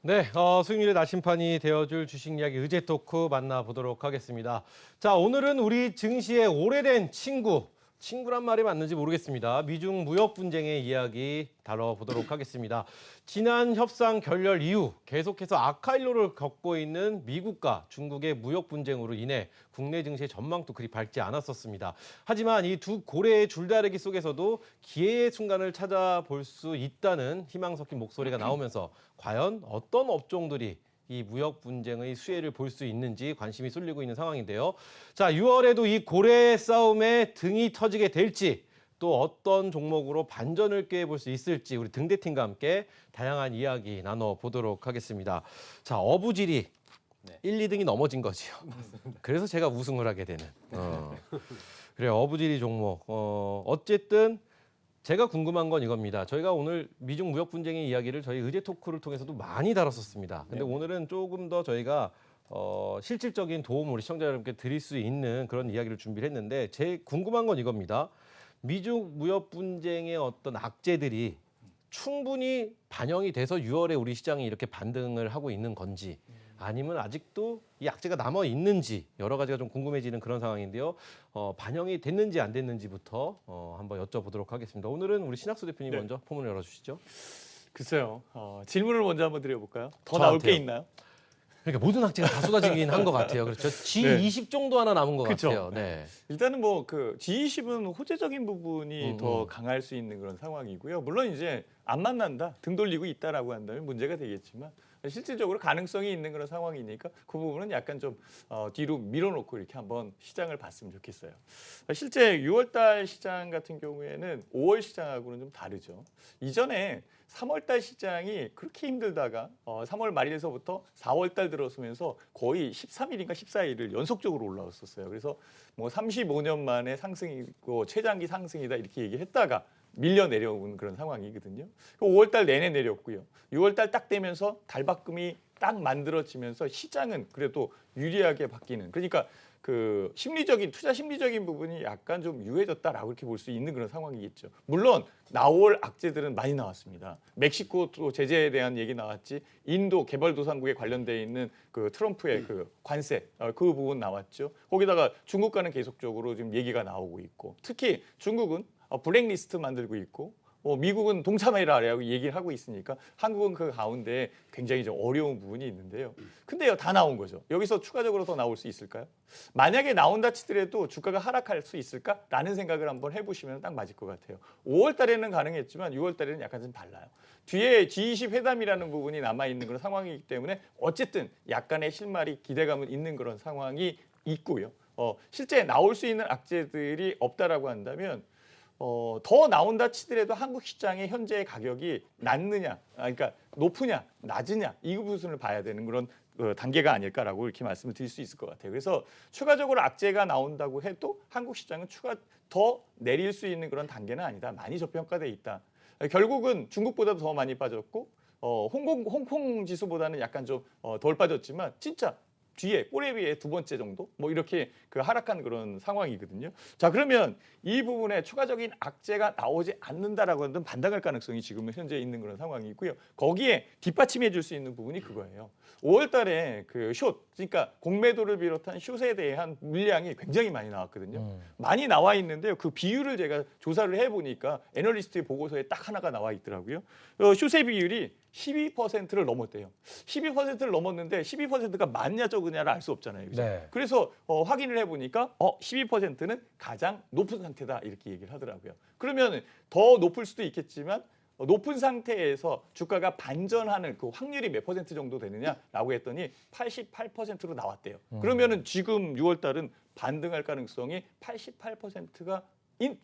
네, 수익률의 나심판이 되어줄 주식 이야기 의제 토크 만나보도록 하겠습니다. 자, 오늘은 우리 증시의 오래된 친구란 말이 맞는지 모르겠습니다. 미중 무역 분쟁의 이야기 다뤄보도록 하겠습니다. 지난 협상 결렬 이후 계속해서 악화일로를 겪고 있는 미국과 중국의 무역 분쟁으로 인해 국내 증시의 전망도 그리 밝지 않았었습니다. 하지만 이 두 고래의 줄다리기 속에서도 기회의 순간을 찾아볼 수 있다는 희망 섞인 목소리가 나오면서 과연 어떤 업종들이 이 무역 분쟁의 수혜를 볼 수 있는지 관심이 쏠리고 있는 상황인데요. 자, 6월에도 이 고래 싸움에 등이 터지게 될지 또 어떤 종목으로 반전을 꾀해볼 수 있을지 우리 등대팀과 함께 다양한 이야기 나눠보도록 하겠습니다. 자, 어부질이 1, 2등이 넘어진 거지요. 그래서 제가 우승을 하게 되는. 그래요, 어부질이 종목. 어쨌든 제가 궁금한 건 이겁니다. 저희가 오늘 미중 무역 분쟁의 이야기를 저희 의제 토크를 통해서도 많이 다뤘었습니다. 근데 오늘은 조금 더 저희가 실질적인 도움을 우리 시청자 여러분께 드릴 수 있는 그런 이야기를 준비를 했는데 제 궁금한 건 이겁니다. 미중 무역 분쟁의 어떤 악재들이 충분히 반영이 돼서 6월에 우리 시장이 이렇게 반등을 하고 있는 건지 아니면 아직도 이 악재가 남아 있는지 여러 가지가 좀 궁금해지는 그런 상황인데요. 반영이 됐는지 안 됐는지부터 한번 여쭤보도록 하겠습니다. 오늘은 우리 신학수 대표님 먼저 포문을 열어주시죠. 글쎄요. 질문을 먼저 한번 드려볼까요? 더 나올 게 있나요? 그러니까 모든 악재가 다 쏟아지긴 한 것 같아요. 그렇죠. G20 정도 하나 남은 것 같아요. 네. 일단은 뭐 그 G20은 호재적인 부분이 더 강할 수 있는 그런 상황이고요. 물론 이제 안 만난다, 등 돌리고 있다라고 한다면 문제가 되겠지만 실질적으로 가능성이 있는 그런 상황이니까 그 부분은 약간 좀 뒤로 밀어놓고 이렇게 한번 시장을 봤으면 좋겠어요. 실제 6월달 시장 같은 경우에는 5월 시장하고는 좀 다르죠. 이전에 3월달 시장이 그렇게 힘들다가 3월 말일에서부터 4월달 들어서면서 거의 13일인가 14일을 연속적으로 올라왔었어요. 그래서 뭐 35년 만에 상승이고 최장기 상승이다 이렇게 얘기했다가 밀려 내려온 그런 상황이거든요. 5월달 내내 내렸고요. 6월달 딱 되면서 달바꿈이 딱 만들어지면서 시장은 그래도 유리하게 바뀌는. 그러니까 그 투자 심리적인 부분이 약간 좀 유해졌다라고 이렇게 볼 수 있는 그런 상황이겠죠. 물론 나올 악재들은 많이 나왔습니다. 멕시코 또 제재에 대한 얘기 나왔지. 인도 개발도상국에 관련돼 있는 그 트럼프의 그 관세 그 부분 나왔죠. 거기다가 중국과는 계속적으로 지금 얘기가 나오고 있고 특히 중국은 블랙리스트 만들고 있고 미국은 동참해라라고 얘기를 하고 있으니까 한국은 그 가운데 굉장히 좀 어려운 부분이 있는데요. 근데요, 다 나온 거죠. 여기서 추가적으로 더 나올 수 있을까요? 만약에 나온다 치더라도 주가가 하락할 수 있을까라는 생각을 한번 해보시면 딱 맞을 것 같아요. 5월 달에는 가능했지만 6월 달에는 약간 좀 달라요. 뒤에 G20 회담이라는 부분이 남아있는 그런 상황이기 때문에 어쨌든 약간의 실마리 기대감은 있는 그런 상황이 있고요. 실제 나올 수 있는 악재들이 없다라고 한다면 더 나온다 치더라도 한국 시장의 현재의 가격이 낮느냐, 그러니까 높으냐, 낮으냐 이 부분을 봐야 되는 그런 단계가 아닐까라고 이렇게 말씀을 드릴 수 있을 것 같아요. 그래서 추가적으로 악재가 나온다고 해도 한국 시장은 더 내릴 수 있는 그런 단계는 아니다. 많이 저평가돼 있다. 결국은 중국보다도 더 많이 빠졌고 홍콩 지수보다는 약간 좀 덜 빠졌지만 진짜 뒤에 꼬레 위에 두 번째 정도 뭐 이렇게 그 하락한 그런 상황이거든요. 자, 그러면 이 부분에 추가적인 악재가 나오지 않는다라고 하는 반등할 가능성이 지금 현재 있는 그런 상황이고요. 거기에 뒷받침해 줄 수 있는 부분이 그거예요. 5월 달에 그 그러니까 공매도를 비롯한 숏에 대한 물량이 굉장히 많이 나왔거든요. 많이 나와 있는데요. 그 비율을 제가 조사를 해보니까 애널리스트의 보고서에 딱 하나가 나와 있더라고요. 숏의 비율이 12%를 넘었대요. 12%를 넘었는데 12%가 많냐 적으냐를 알 수 없잖아요. 그죠? 네. 그래서 확인을 해보니까 12%는 가장 높은 상태다 이렇게 얘기를 하더라고요. 그러면 더 높을 수도 있겠지만 높은 상태에서 주가가 반전하는 그 확률이 몇 퍼센트 정도 되느냐라고 했더니 88%로 나왔대요. 그러면은 지금 6월 달은 반등할 가능성이 88%가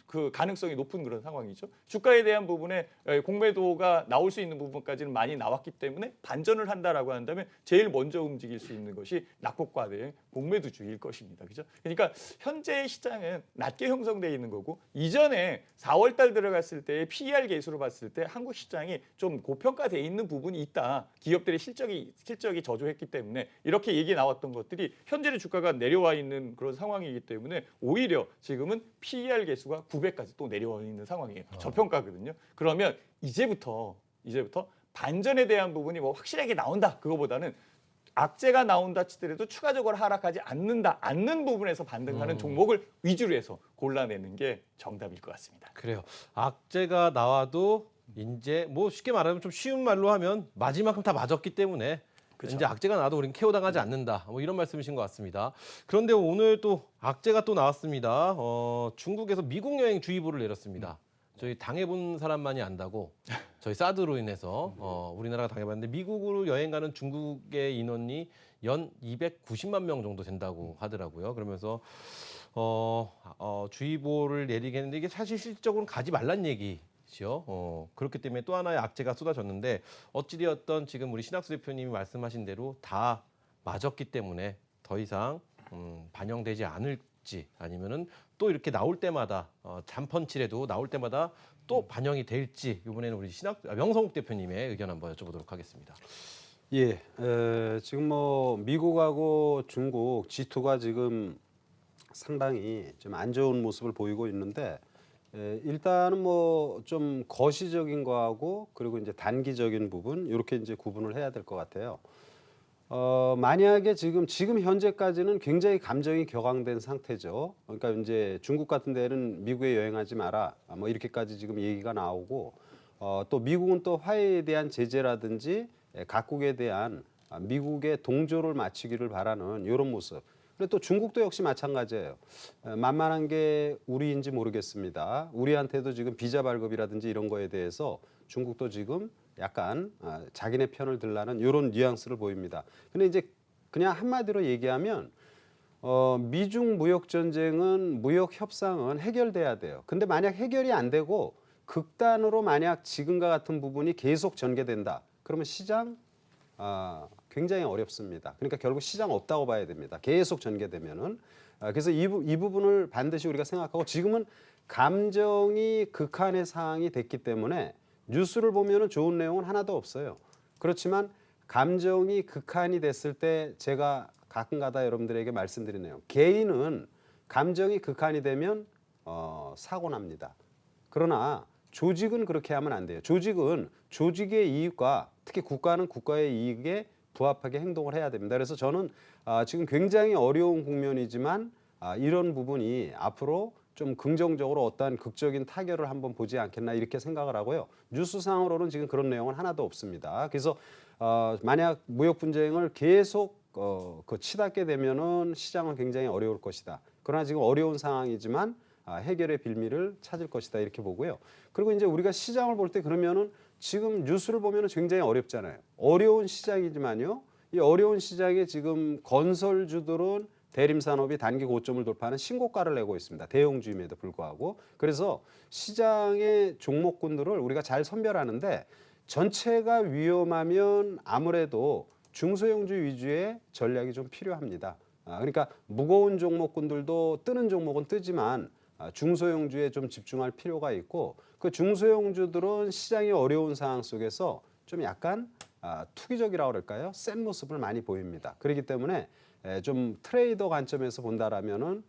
그 가능성이 높은 그런 상황이죠. 주가에 대한 부분에 공매도가 나올 수 있는 부분까지는 많이 나왔기 때문에 반전을 한다라고 한다면 제일 먼저 움직일 수 있는 것이 낙폭과대의 공매도주의일 것입니다. 그죠? 그러니까 현재의 시장은 낮게 형성되어 있는 거고 이전에 4월 달 들어갔을 때의 PER 계수로 봤을 때 한국 시장이 좀 고평가되어 있는 부분이 있다. 기업들의 실적이 저조했기 때문에 이렇게 얘기 나왔던 것들이 현재의 주가가 내려와 있는 그런 상황이기 때문에 오히려 지금은 PER 계수가 900까지 또 내려와 있는 상황이에요. 저평가거든요. 그러면 이제부터 반전에 대한 부분이 뭐 확실하게 나온다 그거보다는 악재가 나온다 치더라도 추가적으로 하락하지 않는 부분에서 반등하는 종목을 위주로 해서 골라내는 게 정답일 것 같습니다. 그래요. 악재가 나와도 이제 뭐 쉽게 말하면 좀 쉬운 말로 하면 맞을 만큼 다 맞았기 때문에 그쵸. 이제 악재가 나와도 우리는 케어당하지 않는다. 뭐 이런 말씀이신 것 같습니다. 그런데 오늘 또 악재가 또 나왔습니다. 중국에서 미국 여행 주의보를 내렸습니다. 저희 당해본 사람만이 안다고 저희 사드로 인해서 우리나라가 당해봤는데 미국으로 여행 가는 중국의 인원이 연 290만 명 정도 된다고 하더라고요. 그러면서 주의보를 내리게 했는데 이게 사실 실질적으로는 가지 말란 얘기죠. 그렇기 때문에 또 하나의 악재가 쏟아졌는데 어찌되었던 지금 우리 신학수 대표님이 말씀하신 대로 다 맞았기 때문에 더 이상 반영되지 않을지 아니면은 또 이렇게 나올 때마다 잠펀치라도 나올 때마다 또 반영이 될지 이번에는 우리 명성욱 대표님의 의견 한번 여쭤보도록 하겠습니다. 예, 지금 뭐 미국하고 중국 G2가 지금 상당히 좀 안 좋은 모습을 보이고 있는데 일단은 뭐 좀 거시적인 거하고 그리고 이제 단기적인 부분 이렇게 이제 구분을 해야 될 것 같아요. 만약에 지금 현재까지는 굉장히 감정이 격앙된 상태죠. 그러니까 이제 중국 같은 데는 미국에 여행하지 마라 뭐 이렇게까지 지금 얘기가 나오고 또 미국은 또 화해에 대한 제재라든지 각국에 대한 미국의 동조를 맞추기를 바라는 이런 모습. 그리고 또 중국도 역시 마찬가지예요. 만만한 게 우리인지 모르겠습니다. 우리한테도 지금 비자 발급이라든지 이런 거에 대해서 중국도 지금 약간 자기네 편을 들라는 이런 뉘앙스를 보입니다. 근데 이제 그냥 한마디로 얘기하면 미중 무역 전쟁은 무역 협상은 해결돼야 돼요. 근데 만약 해결이 안 되고 극단으로 만약 지금과 같은 부분이 계속 전개된다. 그러면 시장 굉장히 어렵습니다. 그러니까 결국 시장 없다고 봐야 됩니다. 계속 전개되면은. 그래서 이 부분을 반드시 우리가 생각하고 지금은 감정이 극한의 상황이 됐기 때문에 뉴스를 보면은 좋은 내용은 하나도 없어요. 그렇지만 감정이 극한이 됐을 때 제가 가끔가다 여러분들에게 말씀드린 내용. 개인은 감정이 극한이 되면 사고 납니다. 그러나 조직은 그렇게 하면 안 돼요. 조직은 조직의 이익과 특히 국가는 국가의 이익에 부합하게 행동을 해야 됩니다. 그래서 저는 지금 굉장히 어려운 국면이지만 이런 부분이 앞으로 좀 긍정적으로 어떠한 극적인 타결을 한번 보지 않겠나 이렇게 생각을 하고요. 뉴스상으로는 지금 그런 내용은 하나도 없습니다. 그래서 만약 무역 분쟁을 계속 치닫게 되면은 시장은 굉장히 어려울 것이다. 그러나 지금 어려운 상황이지만 해결의 빌미를 찾을 것이다 이렇게 보고요. 그리고 이제 우리가 시장을 볼 때 그러면은 지금 뉴스를 보면은 굉장히 어렵잖아요. 어려운 시장이지만요. 이 어려운 시장에 지금 건설주들은 대림산업이 단기 고점을 돌파하는 신고가를 내고 있습니다. 대형주임에도 불구하고. 그래서 시장의 종목군들을 우리가 잘 선별하는데 전체가 위험하면 아무래도 중소형주 위주의 전략이 좀 필요합니다. 그러니까 무거운 종목군들도 뜨는 종목은 뜨지만 중소형주에 좀 집중할 필요가 있고 그 중소형주들은 시장이 어려운 상황 속에서 좀 약간 투기적이라고 그럴까요? 센 모습을 많이 보입니다. 그렇기 때문에 좀 트레이더 관점에서 본다라면은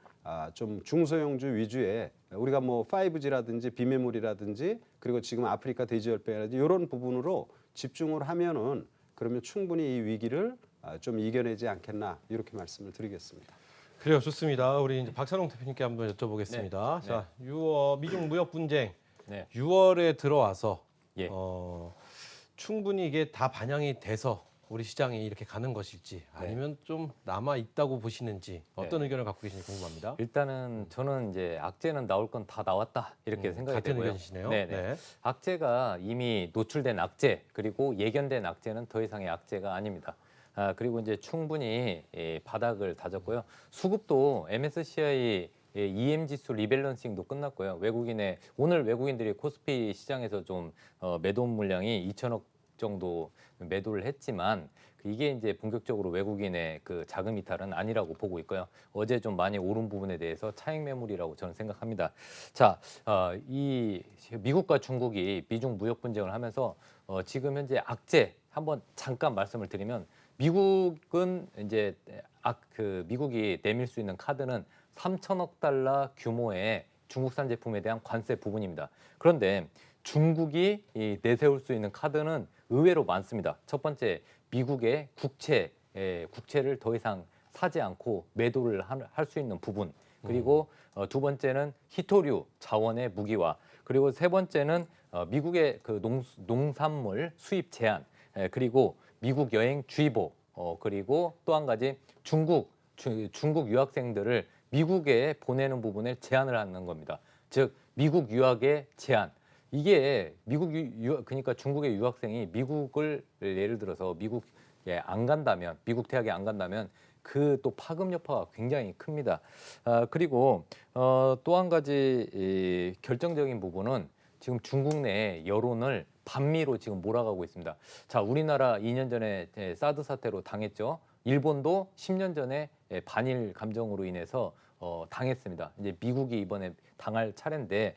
좀 중소형주 위주의 우리가 뭐 5G라든지 비메모리라든지 그리고 지금 아프리카 돼지열병이라든지 이런 부분으로 집중을 하면은 그러면 충분히 이 위기를 좀 이겨내지 않겠나 이렇게 말씀을 드리겠습니다. 그래요, 좋습니다. 우리 이제 박찬홍 대표님께 한번 여쭤보겠습니다. 네. 자, 6월 미중 무역 분쟁 네. 6월에 들어와서 예. 충분히 이게 다 반영이 돼서 우리 시장이 이렇게 가는 것일지 아니면 좀 남아 있다고 보시는지 어떤 의견을 갖고 계신지 궁금합니다. 일단은 저는 이제 악재는 나올 건 다 나왔다 이렇게 생각이 같은 되고요. 의견이시네요. 네네. 네. 악재가 이미 노출된 악재 그리고 예견된 악재는 더 이상의 악재가 아닙니다. 그리고 이제 충분히 바닥을 다졌고요. 수급도 MSCI EM 지수 리밸런싱도 끝났고요. 오늘 외국인들이 코스피 시장에서 좀 매도 물량이 2천억 정도 매도를 했지만 이게 이제 본격적으로 외국인의 그 자금 이탈은 아니라고 보고 있고요. 어제 좀 많이 오른 부분에 대해서 차익 매물이라고 저는 생각합니다. 자, 이 미국과 중국이 미중 무역 분쟁을 하면서 지금 현재 악재 한번 잠깐 말씀을 드리면 미국은 이제 미국이 내밀 수 있는 카드는 3천억 달러 규모의 중국산 제품에 대한 관세 부분입니다. 그런데 중국이 내세울 수 있는 카드는 의외로 많습니다. 첫 번째, 미국의 국채를 더 이상 사지 않고 매도를 할 수 있는 부분. 그리고 두 번째는 희토류 자원의 무기화. 그리고 세 번째는 미국의 그 농산물 수입 제한. 그리고 미국 여행 주의보. 그리고 또 한 가지 중국 유학생들을 미국에 보내는 부분에 제한을 하는 겁니다. 즉 미국 유학의 제한. 이게 그러니까 중국의 유학생이 미국을 예를 들어서 미국에 안 간다면, 미국 대학에 안 간다면 그 또 파급 여파가 굉장히 큽니다. 그리고 또 한 가지 결정적인 부분은 지금 중국 내 여론을 반미로 지금 몰아가고 있습니다. 자, 우리나라 2년 전에 사드 사태로 당했죠. 일본도 10년 전에 반일 감정으로 인해서 당했습니다. 이제 미국이 이번에 당할 차례인데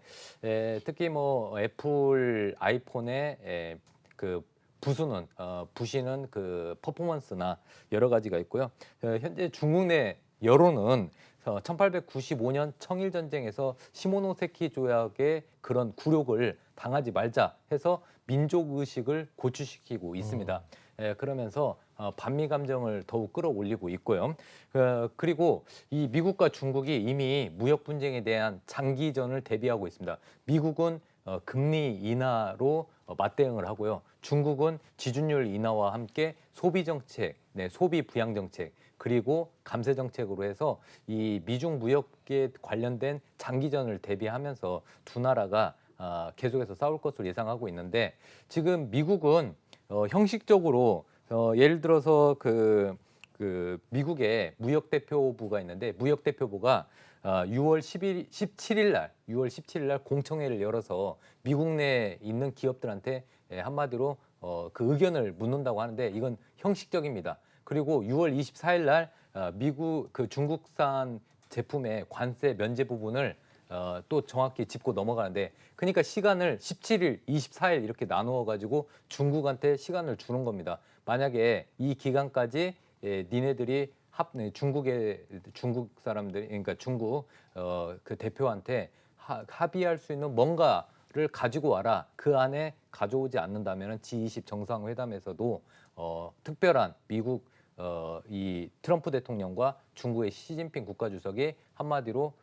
특히 뭐 애플 아이폰의 그 부시는 그 퍼포먼스나 여러 가지가 있고요. 현재 중국 내 여론은 1895년 청일 전쟁에서 시모노세키 조약의 그런 굴욕을 당하지 말자 해서 민족 의식을 고취시키고 있습니다. 그러면서 반미 감정을 더욱 끌어올리고 있고요. 그리고 이 미국과 중국이 이미 무역 분쟁에 대한 장기전을 대비하고 있습니다. 미국은 금리 인하로 맞대응을 하고요. 중국은 지준율 인하와 함께 소비 정책, 소비 부양 정책, 그리고 감세 정책으로 해서 이 미중 무역에 관련된 장기전을 대비하면서 두 나라가 계속해서 싸울 것으로 예상하고 있는데 지금 미국은 형식적으로 예를 들어서 그 미국의 무역대표부가 있는데 무역대표부가 6월 17일 날 공청회를 열어서 미국 내에 있는 기업들한테 한마디로 그 의견을 묻는다고 하는데 이건 형식적입니다. 그리고 6월 24일 날 미국 그 중국산 제품의 관세 면제 부분을 또 정확히 짚고 넘어가는데 그러니까 시간을 17일, 24일 이렇게 나누어 가지고 중국한테 시간을 주는 겁니다. 만약에 이 기간까지 니네들이 중국 사람들 그러니까 중국 그 대표한테 합의할 수 있는 뭔가를 가지고 와라. 그 안에 가져오지 않는다면 G20 정상회담에서도 특별한 미국 이 트럼프 대통령과 중국의 시진핑 국가주석이 한마디로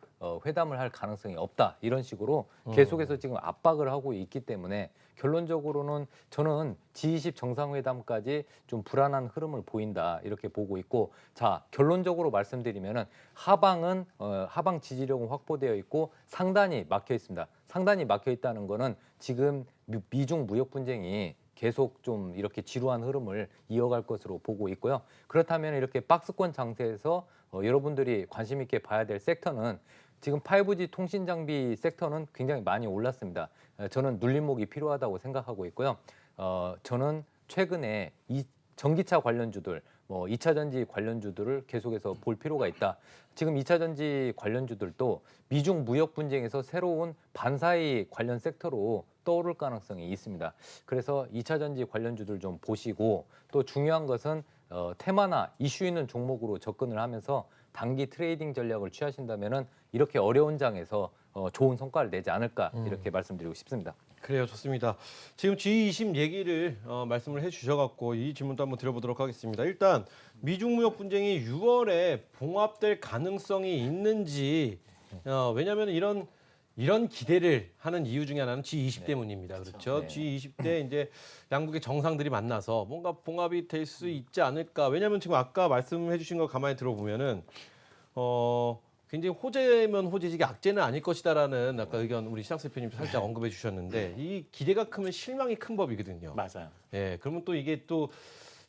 회담을 할 가능성이 없다. 이런 식으로 계속해서 지금 압박을 하고 있기 때문에 결론적으로는 저는 G20 정상회담까지 좀 불안한 흐름을 보인다. 이렇게 보고 있고 자, 결론적으로 말씀드리면은 하방 지지력은 확보되어 있고 상단이 막혀 있습니다. 상단이 막혀 있다는 거는 지금 미중 무역 분쟁이 계속 좀 이렇게 지루한 흐름을 이어갈 것으로 보고 있고요. 그렇다면 이렇게 박스권 장세에서 여러분들이 관심 있게 봐야 될 섹터는 지금 5G 통신 장비 섹터는 굉장히 많이 올랐습니다. 저는 눌림목이 필요하다고 생각하고 있고요. 저는 최근에 이 전기차 관련주들, 2차 전지 관련주들을 계속해서 볼 필요가 있다. 지금 2차 전지 관련주들도 미중 무역 분쟁에서 새로운 반사이 관련 섹터로 떠오를 가능성이 있습니다. 그래서 2차 전지 관련주들 좀 보시고 또 중요한 것은 테마나 이슈 있는 종목으로 접근을 하면서 단기 트레이딩 전략을 취하신다면은 이렇게 어려운 장에서 좋은 성과를 내지 않을까 이렇게 말씀드리고 싶습니다. 그래요, 좋습니다. 지금 G20 얘기를 말씀을 해주셔갖고 이 질문도 한번 드려보도록 하겠습니다. 일단 미중 무역 분쟁이 6월에 봉합될 가능성이 있는지 왜냐하면 이런 기대를 하는 이유 중에 하나는 G20 때문입니다. 그렇죠? 네. G20 때 이제 양국의 정상들이 만나서 뭔가 봉합이 될 수 있지 않을까. 왜냐하면 지금 아까 말씀해주신 거 가만히 들어보면은 굉장히 호재면 호재지 악재는 아닐 것이다라는 아까 의견 우리 시장 대표님 살짝 언급해 주셨는데 이 기대가 크면 실망이 큰 법이거든요. 맞아요. 예, 그러면 또 이게 또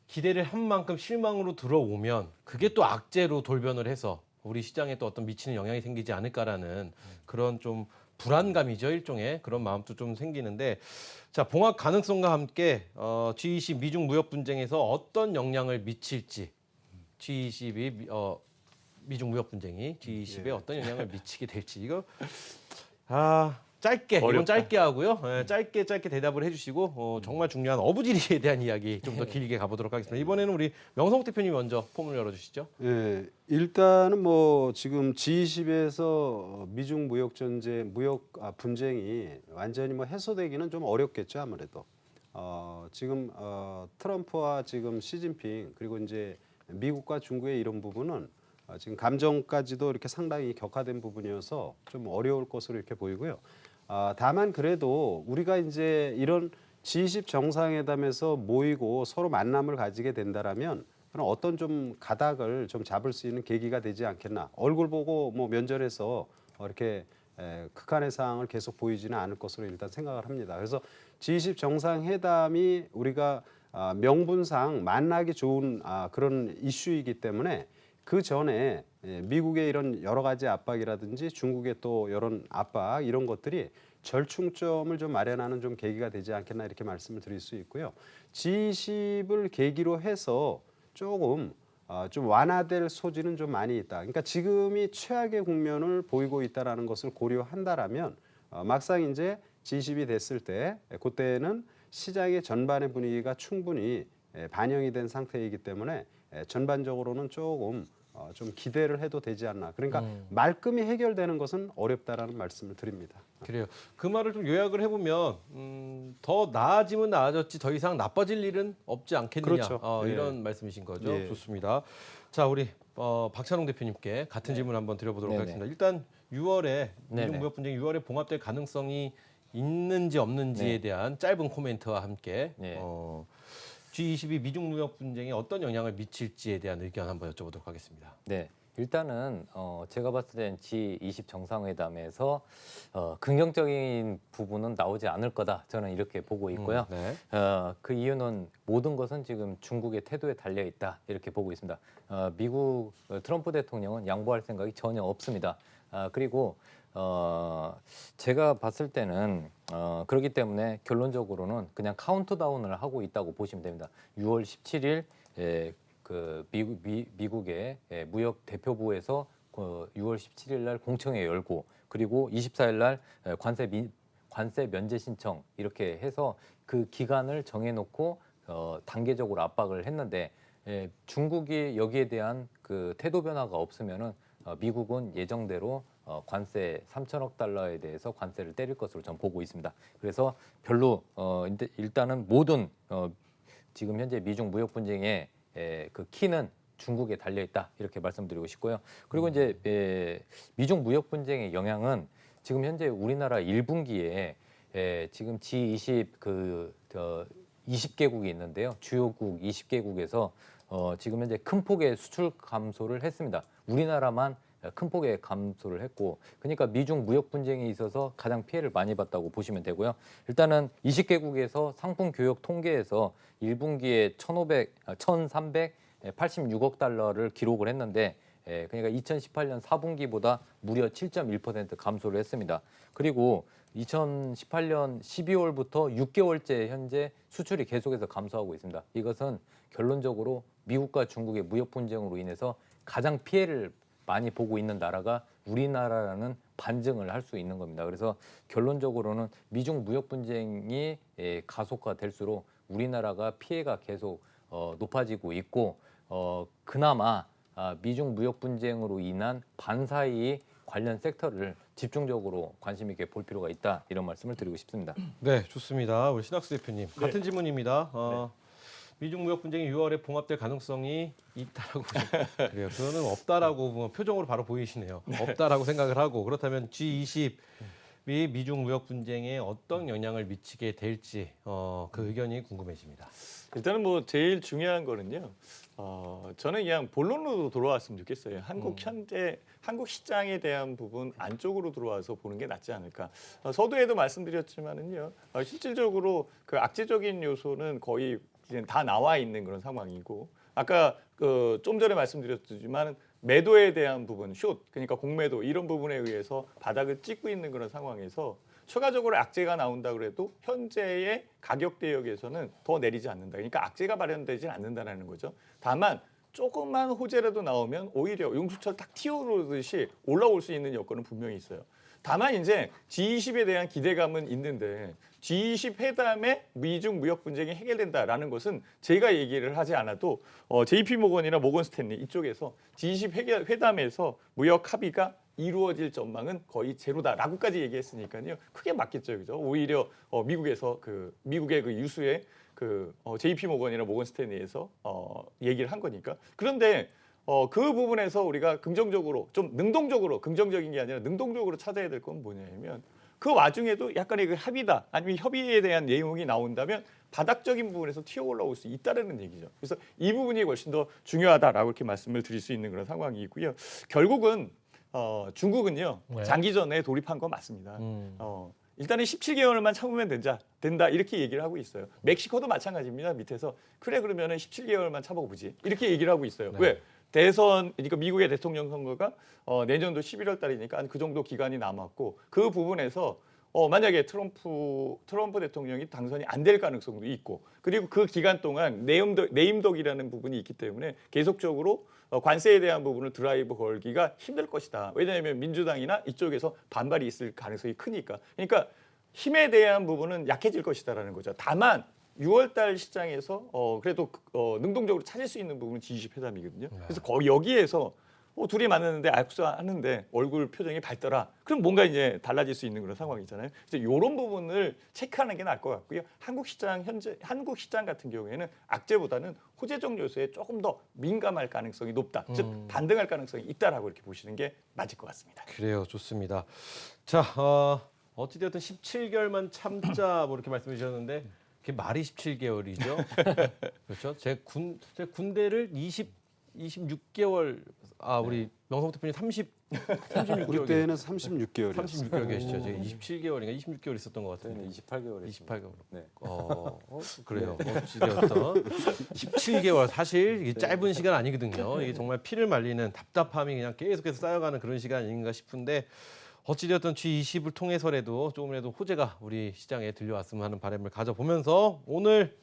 기대를 한 만큼 실망으로 들어오면 그게 또 악재로 돌변을 해서 우리 시장에 또 어떤 미치는 영향이 생기지 않을까라는 그런 좀 불안감이죠. 일종의 그런 마음도 좀 생기는데 자, 봉합 가능성과 함께 G20 미중 무역 분쟁에서 어떤 영향을 미칠지 G20이 미중 무역 분쟁이 G20에 어떤 영향을 미치게 될지 이거 짧게 이건 어렵다. 짧게 하고요. 짧게 대답을 해주시고 정말 중요한 어부지리에 대한 이야기 좀 더 길게 가보도록 하겠습니다. 이번에는 우리 명성 대표님이 먼저 폼을 열어주시죠. 예, 일단은 뭐 지금 G20에서 미중 무역 분쟁이 완전히 뭐 해소되기는 좀 어렵겠죠 아무래도. 지금 트럼프와 지금 시진핑 그리고 이제 미국과 중국의 이런 부분은 지금 감정까지도 이렇게 상당히 격화된 부분이어서 좀 어려울 것으로 이렇게 보이고요. 다만 그래도 우리가 이제 이런 G20 정상회담에서 모이고 서로 만남을 가지게 된다라면 그런 어떤 좀 가닥을 좀 잡을 수 있는 계기가 되지 않겠나. 얼굴 보고 뭐 면전에서 이렇게 극한의 상황을 계속 보이지는 않을 것으로 일단 생각을 합니다. 그래서 G20 정상회담이 우리가 명분상 만나기 좋은 그런 이슈이기 때문에 그 전에 미국의 이런 여러 가지 압박이라든지 중국의 또 이런 압박 이런 것들이 절충점을 좀 마련하는 좀 계기가 되지 않겠나 이렇게 말씀을 드릴 수 있고요. G20을 계기로 해서 조금 좀 완화될 소지는 좀 많이 있다. 그러니까 지금이 최악의 국면을 보이고 있다라는 것을 고려한다라면 막상 이제 G20이 됐을 때 그때는 시장의 전반의 분위기가 충분히 반영이 된 상태이기 때문에 전반적으로는 조금 좀 기대를 해도 되지 않나. 그러니까 말끔히 해결되는 것은 어렵다라는 말씀을 드립니다. 그래요. 그 말을 좀 요약을 해보면 더 나아지면 나아졌지 더 이상 나빠질 일은 없지 않겠느냐. 그렇죠. 예. 이런 말씀이신 거죠. 예. 좋습니다. 자, 우리 박찬홍 대표님께 같은 질문 한번 드려보도록 네네. 하겠습니다. 일단 6월에 네네. 미중 무역 분쟁이 6월에 봉합될 가능성이 있는지 없는지에 네. 대한 짧은 코멘트와 함께 네. G20이 미중 무역 분쟁에 어떤 영향을 미칠지에 대한 의견 한번 여쭤보도록 하겠습니다. 네, 일단은 제가 봤을 땐 G20 정상회담에서 긍정적인 부분은 나오지 않을 거다. 저는 이렇게 보고 있고요. 네. 그 이유는 모든 것은 지금 중국의 태도에 달려 있다. 이렇게 보고 있습니다. 미국 트럼프 대통령은 양보할 생각이 전혀 없습니다. 그리고 제가 봤을 때는 그렇기 때문에 결론적으로는 그냥 카운트다운을 하고 있다고 보시면 됩니다. 6월 17일 그 미국의 무역 대표부에서 6월 17일 날 공청회 열고 그리고 24일 날 관세 면제 신청 이렇게 해서 그 기간을 정해놓고 단계적으로 압박을 했는데 중국이 여기에 대한 그 태도 변화가 없으면은 미국은 예정대로 관세 3천억 달러에 대해서 관세를 때릴 것으로 저는 보고 있습니다. 그래서 별로 일단은 모든 지금 현재 미중 무역 분쟁의 그 키는 중국에 달려 있다 이렇게 말씀드리고 싶고요. 그리고 이제 미중 무역 분쟁의 영향은 지금 현재 우리나라 1분기에 지금 G20 20개국이 있는데요. 주요국 20개국에서 지금 현재 큰 폭의 수출 감소를 했습니다. 우리나라만 큰 폭의 감소를 했고, 그러니까 미중 무역 분쟁에 있어서 가장 피해를 많이 봤다고 보시면 되고요. 일단은 20개국에서 상품 교역 통계에서 1분기에 1,386억 달러를 기록을 했는데, 그러니까 2018년 4분기보다 무려 7.1% 감소를 했습니다. 그리고 2018년 12월부터 6개월째 현재 수출이 계속해서 감소하고 있습니다. 이것은 결론적으로 미국과 중국의 무역 분쟁으로 인해서 가장 피해를 많이 보고 있는 나라가 우리나라라는 반증을 할 수 있는 겁니다. 그래서 결론적으로는 미중 무역 분쟁이 가속화될수록 우리나라가 피해가 계속 높아지고 있고 그나마 미중 무역 분쟁으로 인한 반사이 관련 섹터를 집중적으로 관심 있게 볼 필요가 있다 이런 말씀을 드리고 싶습니다. 네, 좋습니다. 우리 신학수 대표님 같은 질문입니다. 미중 무역 분쟁이 6월에 봉합될 가능성이 있다라고 그래요. 저는 없다라고 뭐 표정으로 바로 보이시네요. 없다라고 생각을 하고 그렇다면 G20이 미중 무역 분쟁에 어떤 영향을 미치게 될지 그 의견이 궁금해집니다. 일단은 뭐 제일 중요한 거는요. 저는 그냥 본론으로 돌아왔으면 좋겠어요. 한국 시장에 대한 부분 안쪽으로 들어와서 보는 게 낫지 않을까. 서두에도 말씀드렸지만은요. 실질적으로 그 악재적인 요소는 거의 이제 다 나와 있는 그런 상황이고, 아까 좀 전에 말씀드렸지만 매도에 대한 부분, 숏, 그러니까 공매도 이런 부분에 의해서 바닥을 찍고 있는 그런 상황에서 추가적으로 악재가 나온다 그래도 현재의 가격 대역에서는 더 내리지 않는다. 그러니까 악재가 발현되지 않는다는 거죠. 다만 조금만 호재라도 나오면 오히려 용수철 딱 튀어오르듯이 올라올 수 있는 여건은 분명히 있어요. 다만 이제 G20에 대한 기대감은 있는데 G20 회담에 미중 무역 분쟁이 해결된다라는 것은 제가 얘기를 하지 않아도 JP모건이나 모건스탠리 이쪽에서 G20 회담에서 무역 합의가 이루어질 전망은 거의 제로다라고까지 얘기했으니까요. 크게 맞겠죠, 그죠? 오히려 미국에서 미국의 그 유수의 JP 모건이나 모건 스탠리에서 얘기를 한 거니까. 그런데 그 부분에서 우리가 긍정적으로 좀 능동적으로 긍정적인 게 아니라 능동적으로 찾아야 될 건 뭐냐면 그 와중에도 약간의 그 합의다 아니면 협의에 대한 내용이 나온다면 바닥적인 부분에서 튀어 올라올 수 있다는 얘기죠. 그래서 이 부분이 훨씬 더 중요하다라고 이렇게 말씀을 드릴 수 있는 그런 상황이고요. 결국은 중국은요 네. 장기전에 돌입한 건 맞습니다. 일단은 17개월만 참으면 된다 이렇게 얘기를 하고 있어요. 멕시코도 마찬가지입니다. 밑에서 그래 그러면은 17개월만 참아보지 이렇게 얘기를 하고 있어요. 네. 왜? 대선 그러니까 미국의 대통령 선거가 내년도 11월 달이니까 그 정도 기간이 남았고 그 부분에서 만약에 트럼프 대통령이 당선이 안 될 가능성도 있고 그리고 그 기간 동안 네임덕이라는 부분이 있기 때문에 계속적으로 관세에 대한 부분을 드라이브 걸기가 힘들 것이다. 왜냐하면 민주당이나 이쪽에서 반발이 있을 가능성이 크니까. 그러니까 힘에 대한 부분은 약해질 것이다라는 거죠. 다만 6월달 시장에서 그래도 능동적으로 찾을 수 있는 부분은 G20 회담이거든요. 그래서 여기에서 둘이 만났는데 악수하는데 얼굴 표정이 밝더라. 그럼 뭔가 이제 달라질 수 있는 그런 상황이잖아요. 그래서 이런 부분을 체크하는 게 나을 것 같고요. 한국 시장 같은 경우에는 악재보다는 호재적 요소에 조금 더 민감할 가능성이 높다. 즉 반등할 가능성이 있다라고 이렇게 보시는 게 맞을 것 같습니다. 그래요, 좋습니다. 자, 어찌되었든 17개월만 참자 뭐 이렇게 말씀해 주셨는데 그게 말이 17개월이죠. 그렇죠? 제 군대를 26개월 우리 명성 대표님 36개월 우리 때는 36개월이었어요. 36개월 계시죠. 제가 27개월인가 26개월 있었던 것 같은데. 저희는 28개월 28개월. 네. 그래요. 어찌되었던 17개월 사실 이게 짧은 시간 아니거든요. 이게 정말 피를 말리는 답답함이 그냥 계속해서 쌓여가는 그런 시간 아닌가 싶은데 어찌되었던 G20을 통해서라도 조금이라도 호재가 우리 시장에 들려왔으면 하는 바람을 가져보면서 오늘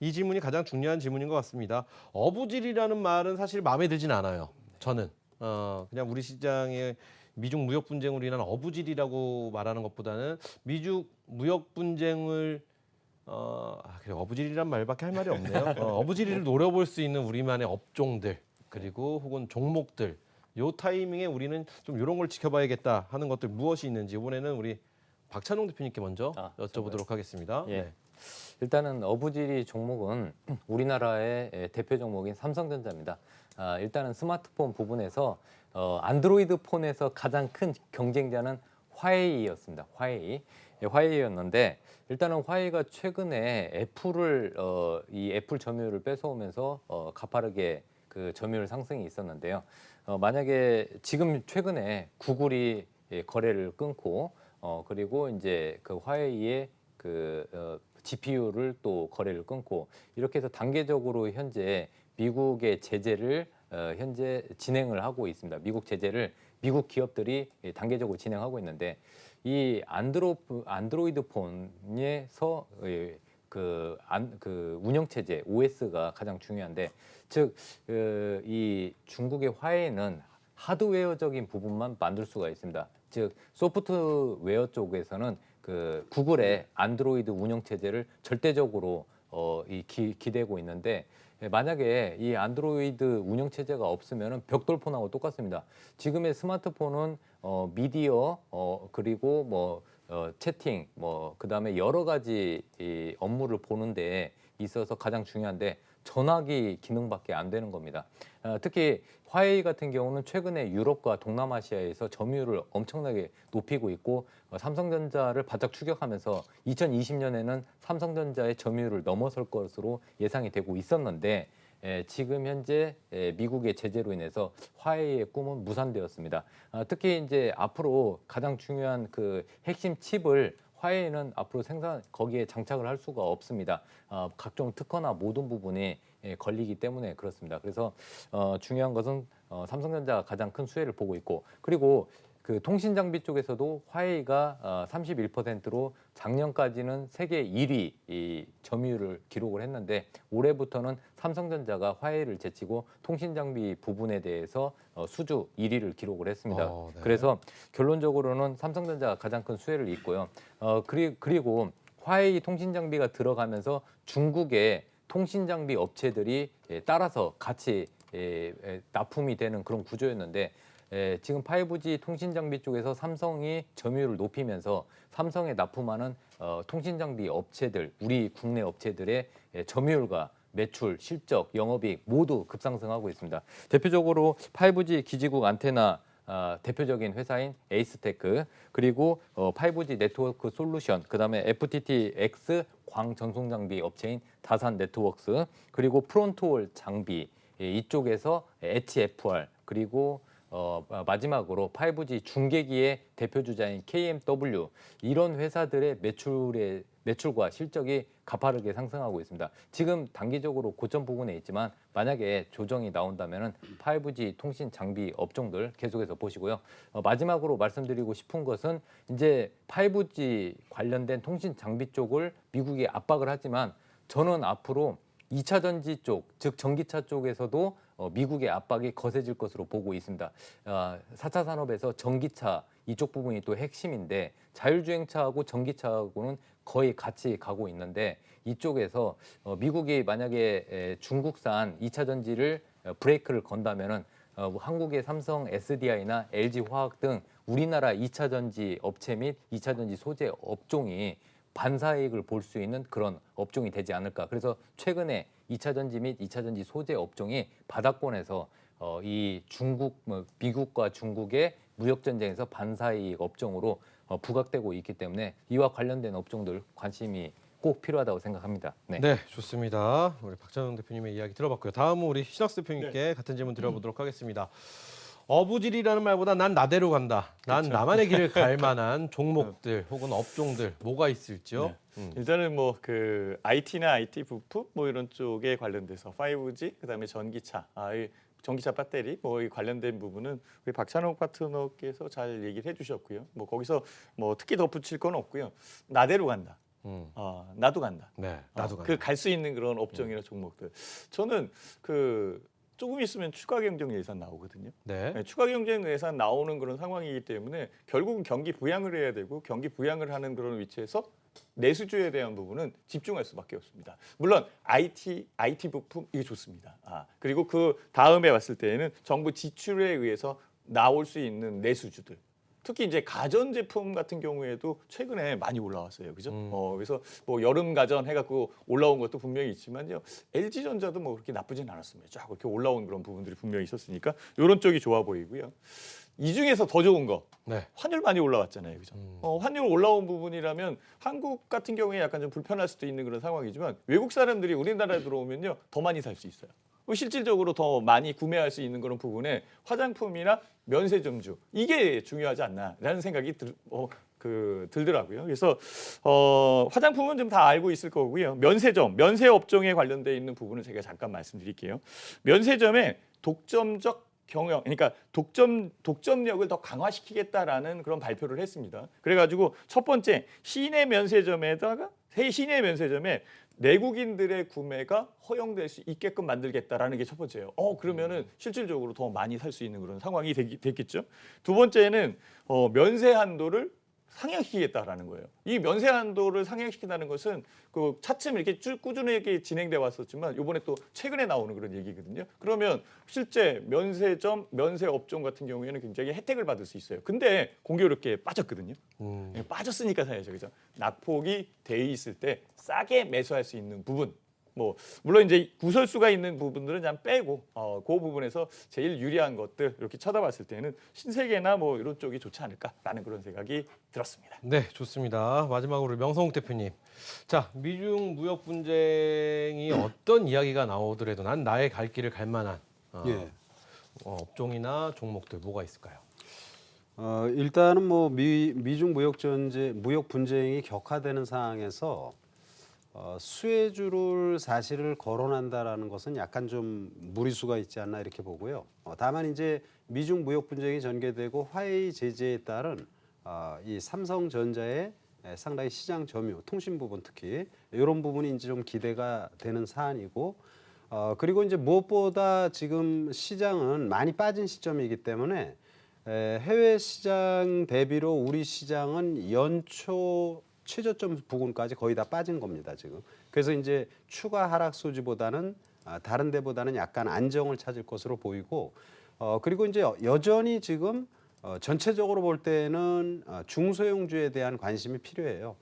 이 질문이 가장 중요한 질문인 것 같습니다. 어부질이라는 말은 사실 마음에 들진 않아요. 저는 그냥 우리 시장의 미중 무역 분쟁으로 인한 어부질이라고 말하는 것보다는 미중 무역 분쟁을 그래 어부질이란 말밖에 할 말이 없네요. 어부질을 노려볼 수 있는 우리만의 업종들 그리고 혹은 종목들 요 타이밍에 우리는 좀 이런 걸 지켜봐야겠다 하는 것들 무엇이 있는지 이번에는 우리 박찬웅 대표님께 먼저 여쭤보도록 하겠습니다. 예. 네. 일단은 어부지리 종목은 우리나라의 대표 종목인 삼성전자입니다. 일단은 스마트폰 부분에서 안드로이드 폰에서 가장 큰 경쟁자는 화웨이였습니다. 화웨이였는데 일단은 화웨이가 최근에 이 애플 점유율을 뺏어오면서 가파르게 그 점유율 상승이 있었는데요. 만약에 지금 최근에 구글이 거래를 끊고 그리고 이제 그 화웨이의 GPU를 또 거래를 끊고 이렇게 해서 단계적으로 현재 미국의 제재를 현재 진행을 하고 있습니다. 미국 기업들이 단계적으로 진행하고 있는데 이 안드로이드 폰에서 그 운영 체제 OS가 가장 중요한데 즉 이 중국의 화웨이는 하드웨어적인 부분만 만들 수가 있습니다. 즉 소프트웨어 쪽에서는 그 구글의 안드로이드 운영 체제를 절대적으로 기대고 있는데 만약에 이 안드로이드 운영 체제가 없으면은 벽돌폰하고 똑같습니다. 지금의 스마트폰은 미디어 그리고 뭐 채팅 그다음에 여러 가지 이 업무를 보는데 있어서 가장 중요한데 전화기 기능밖에 안 되는 겁니다. 특히 화웨이 같은 경우는 최근에 유럽과 동남아시아에서 점유율을 엄청나게 높이고 있고 삼성전자를 바짝 추격하면서 2020년에는 삼성전자의 점유율을 넘어설 것으로 예상이 되고 있었는데 지금 현재 미국의 제재로 인해서 화웨이의 꿈은 무산되었습니다. 특히 이제 앞으로 가장 중요한 그 핵심 칩을 화웨이는 앞으로 거기에 장착을 할 수가 없습니다. 각종 특허나 모든 부분이 걸리기 때문에 그렇습니다. 그래서 중요한 것은 삼성전자가 가장 큰 수혜를 보고 있고 그리고 그 통신 장비 쪽에서도 화웨이가 31%로 작년까지는 세계 1위 이 점유율을 기록을 했는데 올해부터는 삼성전자가 화웨이를 제치고 통신 장비 부분에 대해서 수주 1위를 기록을 했습니다. 네. 그래서 결론적으로는 삼성전자가 가장 큰 수혜를 입고요. 그리고 화웨이 통신 장비가 들어가면서 중국의 통신 장비 업체들이 따라서 같이 납품이 되는 그런 구조였는데 지금 5G 통신 장비 쪽에서 삼성이 점유율을 높이면서 삼성에 납품하는 통신 장비 업체들, 우리 국내 업체들의 점유율과 매출, 실적, 영업이익 모두 급상승하고 있습니다. 대표적으로 5G 기지국 안테나 대표적인 회사인 에이스테크, 그리고 5G 네트워크 솔루션, 그다음에 FTTX 광전송 장비 업체인 다산 네트워크스, 그리고 프론트홀 장비 이쪽에서 HFR, 그리고 마지막으로 5G 중계기의 대표 주자인 KMW, 이런 회사들의 매출과 실적이 가파르게 상승하고 있습니다. 지금 단기적으로 고점 부근에 있지만 만약에 조정이 나온다면 5G 통신 장비 업종들 계속해서 보시고요. 마지막으로 말씀드리고 싶은 것은 이제 5G 관련된 통신 장비 쪽을 미국이 압박을 하지만 저는 앞으로 2차 전지 쪽, 즉 전기차 쪽에서도 미국의 압박이 거세질 것으로 보고 있습니다. 4차 산업에서 전기차 이쪽 부분이 또 핵심인데 자율주행차하고 전기차하고는 거의 같이 가고 있는데 이쪽에서 미국이 만약에 중국산 2차 전지를 브레이크를 건다면은 한국의 삼성 SDI나 LG화학 등 우리나라 2차 전지 업체 및 2차 전지 소재 업종이 반사이익을 볼 수 있는 그런 업종이 되지 않을까. 그래서 최근에 2차 전지 및 2차 전지 소재 업종이 바닥권에서 이 미국과 중국의 무역 전쟁에서 반사이익 업종으로 부각되고 있기 때문에 이와 관련된 업종들 관심이 꼭 필요하다고 생각합니다. 네. 네, 좋습니다. 우리 박찬웅 대표님의 이야기 들어봤고요. 다음은 우리 신학수 대표님께 같은 질문 드려보도록 하겠습니다. 어부질이라는 말보다 난 나대로 간다. 난 나만의 길을 갈 만한 종목들 혹은 업종들 뭐가 있을지요? 일단은 뭐 그 IT나 IT 부품 뭐 이런 쪽에 관련돼서 5G 그다음에 전기차, 이 전기차 배터리 뭐 이 관련된 부분은 우리 박찬욱 파트너께서 잘 얘기를 해주셨고요. 뭐 거기서 뭐 특히 덧붙일 건 없고요. 나대로 간다. 나도 간다. 네, 나도 간다. 그 갈 수 있는 그런 업종이나 종목들. 저는 그 조금 있으면 추가 경정 예산 나오거든요. 네. 네, 추가 경쟁 예산 나오는 그런 상황이기 때문에 결국은 경기 부양을 해야 되고 경기 부양을 하는 그런 위치에서 내수주에 대한 부분은 집중할 수밖에 없습니다. 물론 IT 부품 이게 좋습니다. 그리고 그 다음에 왔을 때에는 정부 지출에 의해서 나올 수 있는 내수주들. 특히 이제 가전 제품 같은 경우에도 최근에 많이 올라왔어요, 그죠? 그래서 뭐 여름 가전 해갖고 올라온 것도 분명히 있지만요, LG 전자도 뭐 그렇게 나쁘진 않았습니다. 쫙 그렇게 올라온 그런 부분들이 분명히 있었으니까 이런 쪽이 좋아 보이고요. 이 중에서 더 좋은 거, 네. 환율 많이 올라왔잖아요, 그죠? 환율 올라온 부분이라면 한국 같은 경우에 약간 좀 불편할 수도 있는 그런 상황이지만 외국 사람들이 우리나라에 들어오면요 더 많이 살 수 있어요. 실질적으로 더 많이 구매할 수 있는 그런 부분에 화장품이나 면세점주 이게 중요하지 않나라는 생각이 들더라고요. 그래서 화장품은 좀 다 알고 있을 거고요. 면세 업종에 관련돼 있는 부분을 제가 잠깐 말씀드릴게요. 면세점의 독점적 경영, 그러니까 독점력을 더 강화시키겠다라는 그런 발표를 했습니다. 그래가지고 첫 번째 시내 면세점에 내국인들의 구매가 허용될 수 있게끔 만들겠다라는 게 첫 번째예요. 그러면은 실질적으로 더 많이 살 수 있는 그런 상황이 됐겠죠. 두 번째는 면세 한도를 상향시키겠다라는 거예요. 이 면세 한도를 상향시킨다는 것은 그 차츰 이렇게 쭉 꾸준하게 진행돼 왔었지만 이번에 또 최근에 나오는 그런 얘기거든요. 그러면 실제 면세점, 면세 업종 같은 경우에는 굉장히 혜택을 받을 수 있어요. 근데 공교롭게 빠졌거든요. 빠졌으니까 사야죠, 그죠? 낙폭이 돼 있을 때 싸게 매수할 수 있는 부분. 뭐 물론 이제 구설수가 있는 부분들은 그냥 빼고 그 부분에서 제일 유리한 것들 이렇게 쳐다봤을 때는 신세계나 뭐 이런 쪽이 좋지 않을까라는 그런 생각이 들었습니다. 네, 좋습니다. 마지막으로 명성욱 대표님. 자, 미중 무역 분쟁이 어떤 이야기가 나오더라도 난 나의 갈 길을 갈 만한 업종이나 종목들 뭐가 있을까요? 일단은 뭐 미중 무역 분쟁이 격화되는 상황에서 수혜주를 사실을 거론한다라는 것은 약간 좀 무리수가 있지 않나 이렇게 보고요. 다만 이제 미중 무역 분쟁이 전개되고 화해의 제재에 따른 이 삼성전자의 상당히 시장 점유, 통신 부분 특히 이런 부분이 이제 좀 기대가 되는 사안이고, 그리고 이제 무엇보다 지금 시장은 많이 빠진 시점이기 때문에 해외 시장 대비로 우리 시장은 연초 최저점 부근까지 거의 다 빠진 겁니다, 지금. 그래서 이제 추가 하락 소지보다는 다른 데보다는 약간 안정을 찾을 것으로 보이고, 그리고 이제 여전히 지금 전체적으로 볼 때는 중소형주에 대한 관심이 필요해요.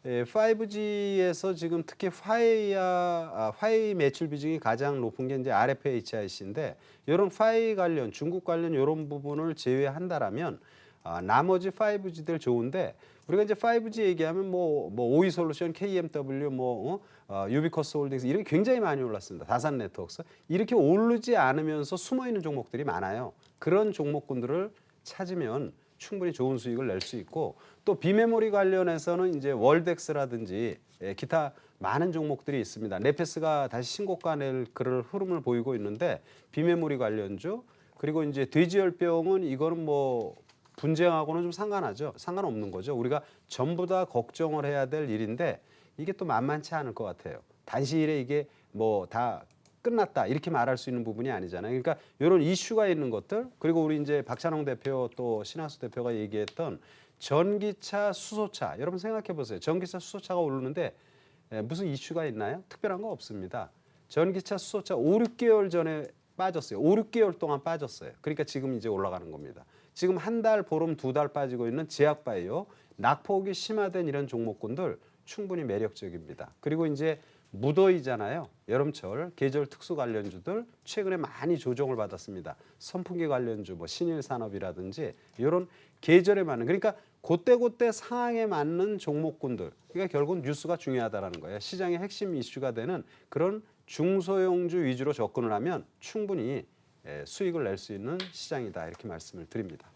5G에서 지금 특히 화웨이 매출 비중이 가장 높은 게 이제 RFHIC인데 이런 화웨이 관련, 중국 관련 이런 부분을 제외한다라면 나머지 5G들 좋은데 우리가 이제 5G 얘기하면 뭐 오이솔루션, KMW, 유비커스 홀딩스 이런 게 굉장히 많이 올랐습니다. 다산 네트워크스 이렇게 오르지 않으면서 숨어 있는 종목들이 많아요. 그런 종목군들을 찾으면 충분히 좋은 수익을 낼 수 있고 또 비메모리 관련해서는 이제 월덱스라든지 기타 많은 종목들이 있습니다. 네페스가 다시 신고가 낼 그런 흐름을 보이고 있는데 비메모리 관련주 그리고 이제 돼지열병은 이거는 뭐 분쟁하고는 좀 상관없는 거죠. 우리가 전부 다 걱정을 해야 될 일인데 이게 또 만만치 않을 것 같아요. 단시일에 이게 뭐 다 끝났다 이렇게 말할 수 있는 부분이 아니잖아요. 그러니까 이런 이슈가 있는 것들 그리고 우리 이제 박찬홍 대표 또 신하수 대표가 얘기했던 전기차, 수소차 여러분 생각해 보세요. 전기차, 수소차가 오르는데 무슨 이슈가 있나요? 특별한 거 없습니다. 전기차, 수소차 5, 6개월 전에 빠졌어요. 5, 6개월 동안 빠졌어요. 그러니까 지금 이제 올라가는 겁니다. 지금 한 달, 보름, 2달 빠지고 있는 제약바이오, 낙폭이 심화된 이런 종목군들 충분히 매력적입니다. 그리고 이제 무더위잖아요. 여름철, 계절 특수 관련주들 최근에 많이 조정을 받았습니다. 선풍기 관련주, 뭐 신일산업이라든지 이런 계절에 맞는 그러니까 그때 상황에 맞는 종목군들. 그러니까 결국은 뉴스가 중요하다라는 거예요. 시장의 핵심 이슈가 되는 그런 중소형주 위주로 접근을 하면 충분히 수익을 낼 수 있는 시장이다 이렇게 말씀을 드립니다.